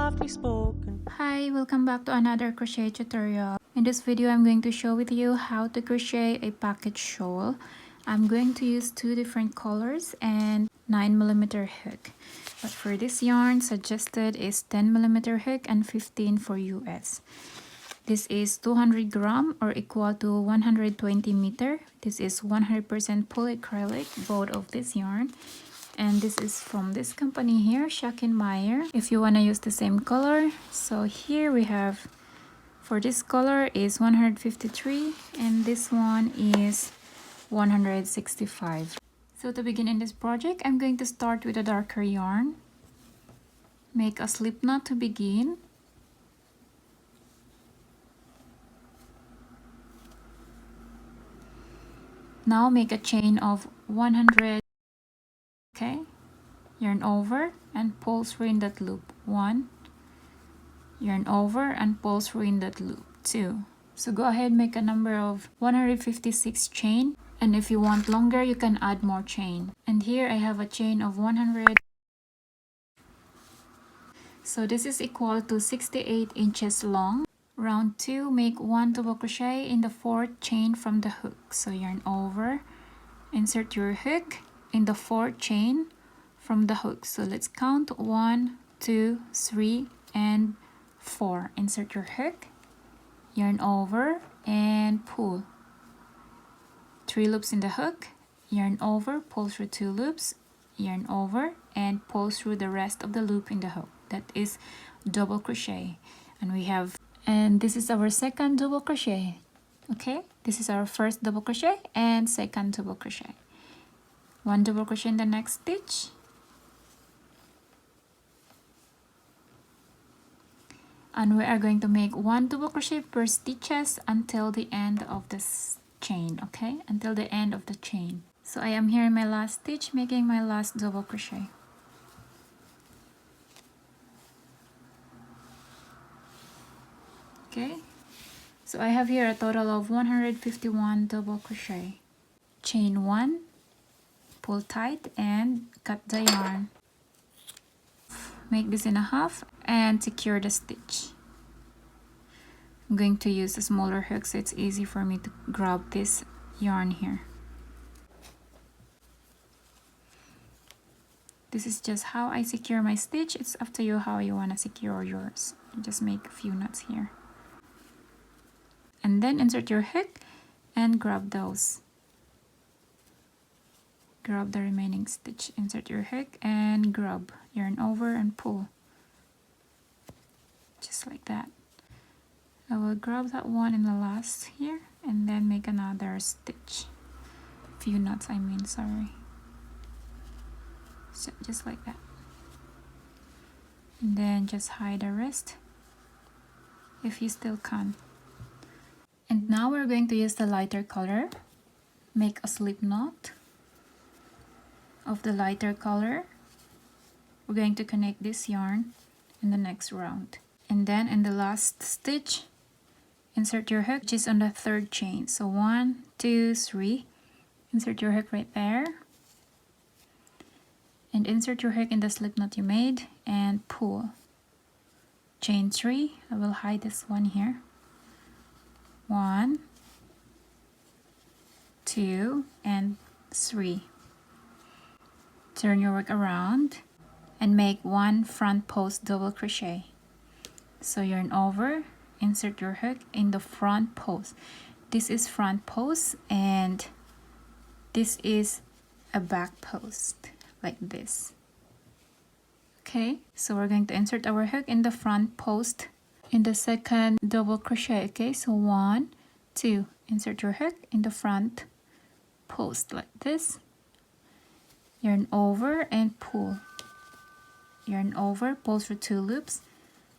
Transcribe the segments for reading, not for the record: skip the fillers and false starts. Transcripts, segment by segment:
softly spoken. Hi, welcome back to another crochet tutorial. In this video, I'm going to show with you how to crochet a pocket shawl. I'm going to use two different colors and 9mm hook. But for this yarn, suggested is 10mm hook and 15 for US. This is 200 gram or equal to 120 meter. This is 100% polyacrylic, both of this yarn. And this is from this company here, Meyer. If you want to use the same color, so here we have, for this color is 153 and this one is 165. So to begin in this project, I'm going to start with a darker yarn. Make a slip knot to begin. Now make a chain of 100. Okay, yarn over and pull through in that loop. 1, yarn over and pull through in that loop. 2. So go ahead, make a number of 156 chain, and if you want longer, you can add more chain. And here I have a chain of 100. So this is equal to 68 inches long. Round 2, make 1 double crochet in the 4th chain from the hook. So yarn over, insert your hook in the 4th chain from the hook. So let's count 1, 2, 3, and 4. Insert your hook, yarn over, and pull. 3 loops in the hook, yarn over, pull through 2 loops, yarn over, and pull through the rest of the loop in the hook. That is double crochet. And this is our second double crochet. Okay, this is our first double crochet and second double crochet. 1 double crochet in the next stitch, and we are going to make 1 double crochet per stitches until the end of this chain. Okay, until the end of the chain. So I am here in my last stitch, making my last double crochet. Okay, so I have here a total of 151 double crochet. Chain 1, pull tight and cut the yarn. Make this in a half and secure the stitch. I'm going to use a smaller hook so it's easy for me to grab this yarn here. This is just how I secure my stitch. It's up to you how you want to secure yours. Just make a few knots here. And then insert your hook and grab those. Grab the remaining stitch. Insert your hook and grab. Yarn over and pull. Just like that. I will grab that one in the last here and then make another stitch. Few knots, I mean, sorry. So just like that. And then just hide the rest if you still can. And now we're going to use the lighter color. Make a slip knot of the lighter color. We're going to connect this yarn in the next round. And then in the last stitch, insert your hook, which is on the 3rd chain. So 1, 2, 3. Insert your hook right there. And insert your hook in the slip knot you made and pull. Chain 3. I will hide this one here. 1, 2, and 3. Turn your work around and make 1 front post double crochet. So yarn over, insert your hook in the front post. This is front post and this is a back post, like this. Okay, so we're going to insert our hook in the front post in the second double crochet. Okay, so 1, 2, insert your hook in the front post like this. Yarn over and pull. Yarn over, pull through 2 loops.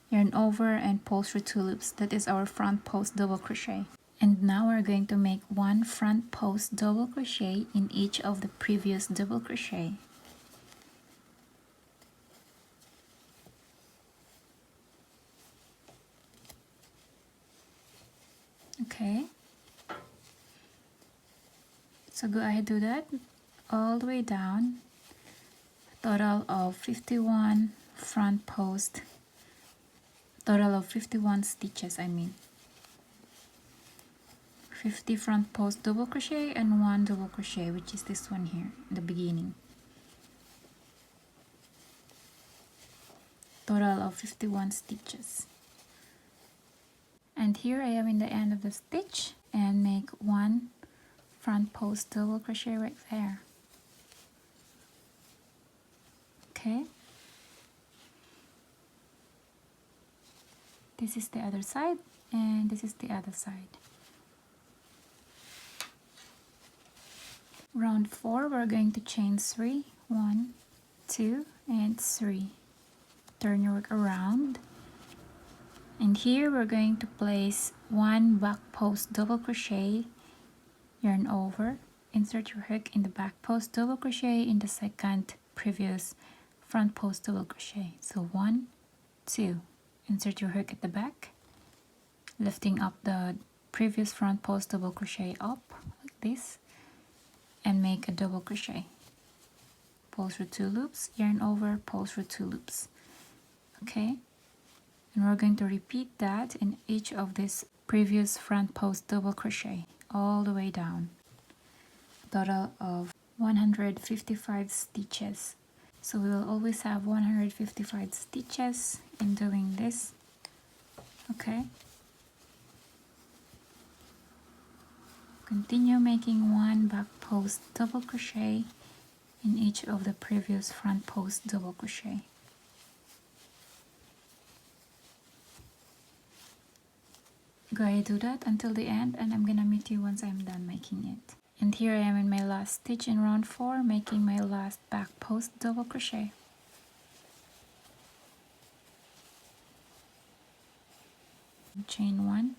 Yarn over and pull through 2 loops. That is our front post double crochet. And now we're going to make 1 front post double crochet in each of the previous double crochet. Okay, so go ahead, do that all the way down. Total of 51 front post Total of 51 stitches, I mean. 50 front post double crochet and 1 double crochet, which is this one here in the beginning. Total of 51 stitches. And here I am in the end of the stitch, and make 1 front post double crochet right there. Okay, this is the other side and this is the other side. Round 4, we're going to chain 3, 1, 2 and 3. Turn your work around, and here we're going to place 1 back post double crochet, yarn over, insert your hook in the back post double crochet in the second previous front post double crochet. So 1, 2, insert your hook at the back, lifting up the previous front post double crochet up like this, and make a double crochet. Pull through 2 loops, yarn over, pull through 2 loops. Okay, and we're going to repeat that in each of these previous front post double crochet all the way down. Total of 155 stitches. So we will always have 155 stitches in doing this. Okay, continue making 1 back post double crochet in each of the previous front post double crochet. Go ahead, do that until the end, and I'm gonna meet you once I'm done making it. And here I am in my last stitch in round 4, making my last back post double crochet. Chain 1,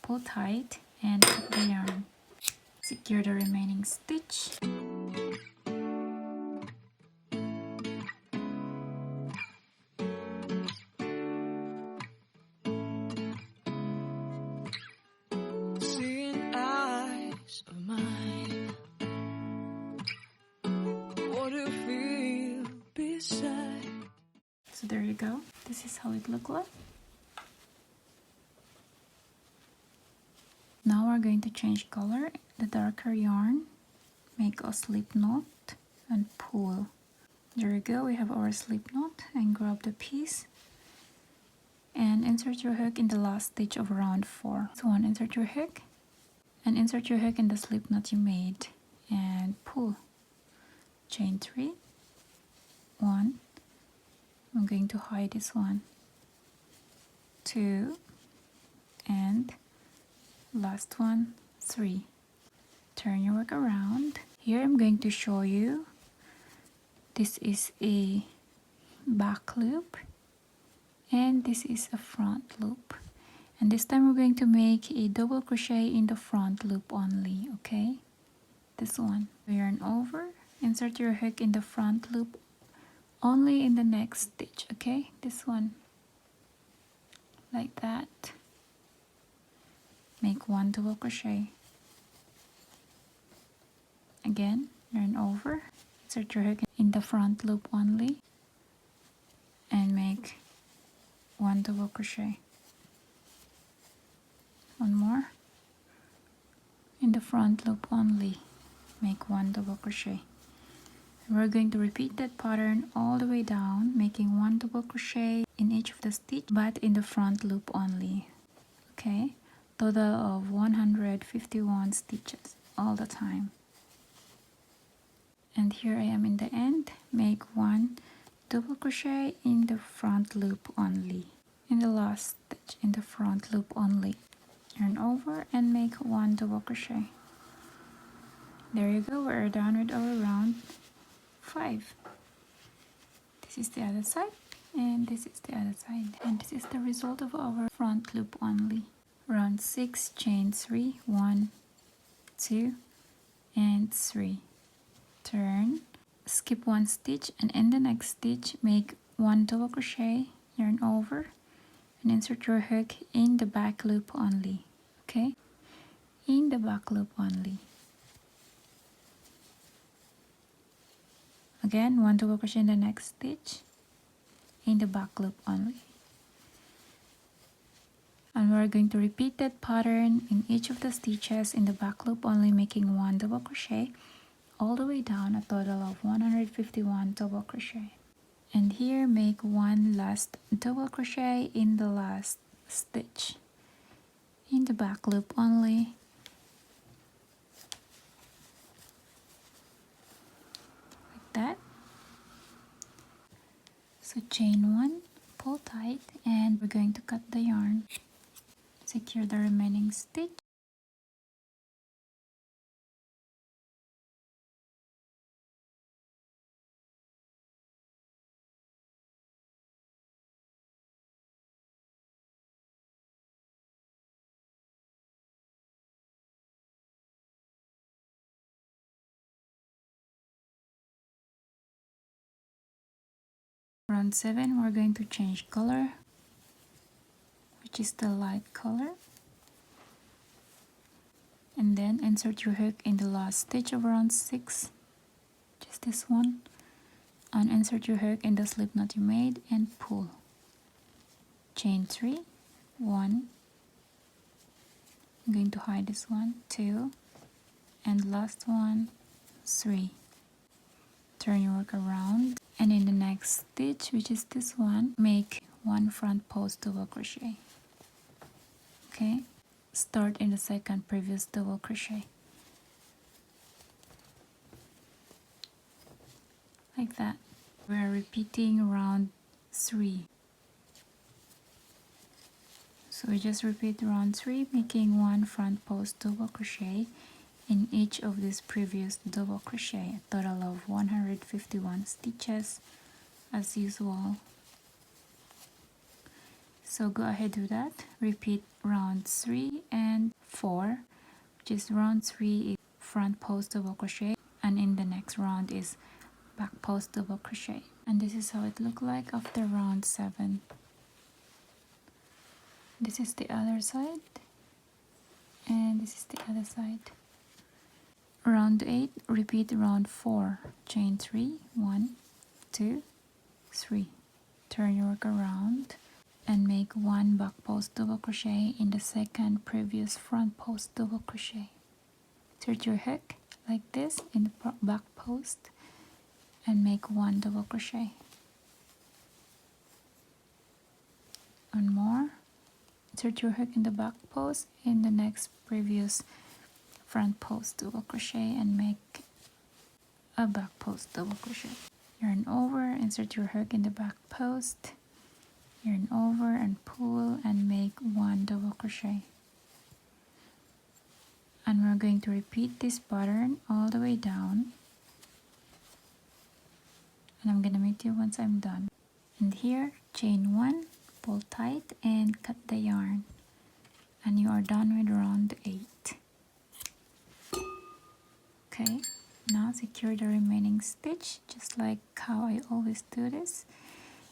pull tight and cut the yarn. Secure the remaining stitch. So there you go. This is how it looks like. Now we're going to change color. The darker yarn, make a slip knot and pull. There you go. We have our slip knot, and grab the piece and insert your hook in the last stitch of round 4. So insert your hook and insert your hook in the slip knot you made and pull. Chain 3, 1. I'm going to hide this one, 2, and last one, 3. Turn your work around. Here I'm going to show you, this is a back loop and this is a front loop, and this time we're going to make a double crochet in the front loop only. Okay, this one, yarn over, insert your hook in the front loop only in the next stitch. Okay, this one, like that. Make 1 double crochet. Again, yarn over, insert your hook in the front loop only and make 1 double crochet. One more, in the front loop only, make 1 double crochet. We're going to repeat that pattern all the way down, making 1 double crochet in each of the stitch, but in the front loop only. Okay, total of 151 stitches all the time. And here I am in the end, make 1 double crochet in the front loop only, in the last stitch in the front loop only, yarn over and make 1 double crochet. There you go, we're done with our round 5. This is the other side and this is the other side, and this is the result of our front loop only. Round 6, chain 3, 1, 2 and 3. Turn, skip 1 stitch, and in the next stitch make 1 double crochet, yarn over and insert your hook in the back loop only. Okay, in the back loop only. Again, 1 double crochet in the next stitch, in the back loop only. And we're going to repeat that pattern in each of the stitches in the back loop only, making 1 double crochet all the way down, a total of 151 double crochet. And here make 1 last double crochet in the last stitch in the back loop only, like that. So chain 1, pull tight, and we're going to cut the yarn. Secure the remaining stitch. Round 7, we're going to change color, which is the light color. And then insert your hook in the last stitch of round 6, just this one, and insert your hook in the slip knot you made and pull. Chain 3, 1, I'm going to hide this one, 2, and last one, 3. Turn your work around, and in the next stitch, which is this one, make 1 front post double crochet. Okay, start in the second previous double crochet, like that. We're repeating round 3. So we just repeat round 3, making 1 front post double crochet in each of these previous double crochet, a total of 151 stitches as usual. So go ahead, do that. Repeat round 3 and 4, which is round 3 is front post double crochet, and in the next round is back post double crochet. And this is how it looked like after round 7. This is the other side, and this is the other side. Round 8, repeat round 4, chain 3, 1, 2, 3. Turn your work around and make 1 back post double crochet in the second previous front post double crochet. Insert your hook like this in the back post and make 1 double crochet. One more. Insert your hook in the back post in the next previous front post double crochet and make a back post double crochet. Yarn over, insert your hook in the back post, yarn over and pull and make 1 double crochet. And we're going to repeat this pattern all the way down, and I'm gonna meet you once I'm done. And here, chain 1, pull tight and cut the yarn, and you are done with round 8. Okay, now secure the remaining stitch just like how I always do this.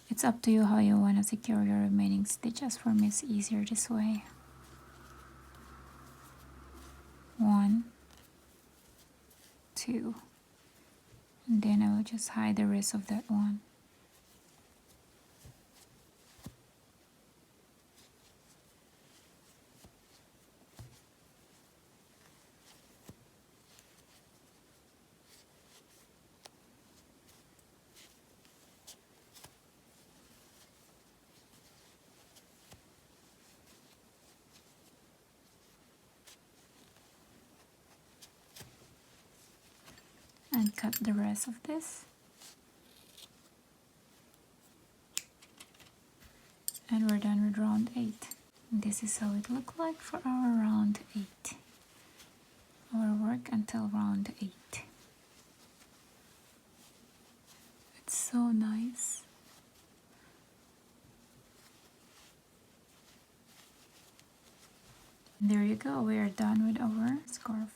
It's up to you how you want to secure your remaining stitch. As for me, it's easier this way. 1, 2, and then I will just hide the rest of that one. And cut the rest of this. And we're done with round 8. This is how it looked like for our round 8. Our work until round 8. It's so nice. There you go, we are done with our scarf.